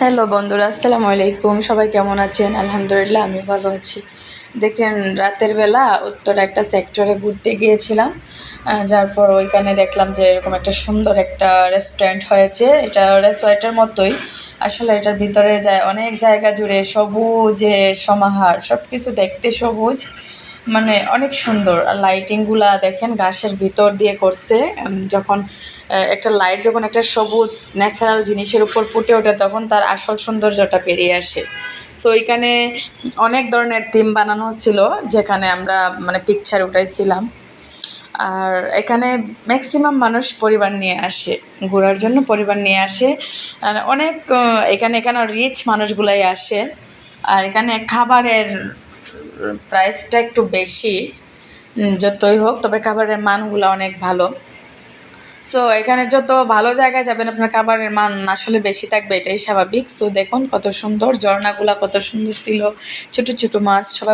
Hello বন্ধুরা, আসসালামু আলাইকুম। সবাই কেমন আছেন? আলহামদুলিল্লাহ আমি ভালো আছি। দেখেন, রাতের বেলা উত্তর একটা সেক্টরে ঘুরতে গিয়েছিলাম। যার পর ওইখানে দেখলাম যে এরকম একটা সুন্দর একটা রেস্টুরেন্ট হয়েছে। এটা রেসর্টের মতোই। আসলে এটার ভিতরে যায় অনেক জায়গা জুড়ে সবুজে সমাহার, সব কিছু দেখতে সবুজ, মানে অনেক সুন্দর। আর লাইটিংগুলা দেখেন ঘাসের ভিতর দিয়ে করছে। যখন একটা লাইট যখন একটা সবুজ ন্যাচারাল জিনিসের উপর ফুটে ওঠে তখন তার আসল সৌন্দর্যটা বেরিয়ে আসে। সো এইখানে অনেক ধরনের থিম বানানো হচ্ছিল, যেখানে আমরা মানে পিকচার উঠাইছিলাম। আর এখানে ম্যাক্সিমাম মানুষ পরিবার নিয়ে আসে, ঘোরার জন্য পরিবার নিয়ে আসে। আর অনেক এখানে রিচ মানুষগুলাই আসে। আর এখানে খাবারের প্রাইসটা একটু বেশি, যতই হোক, তবে খাবারের মানগুলো অনেক ভালো। সো এখানে যত ভালো জায়গায় যাবেন আপনার খাবারের মান আসলে বেশি থাকবে, এটাই স্বাভাবিক। সো দেখুন কত সুন্দর ঝর্ণাগুলা, কত সুন্দর ছিল, ছোট ছোট মাছ সবাই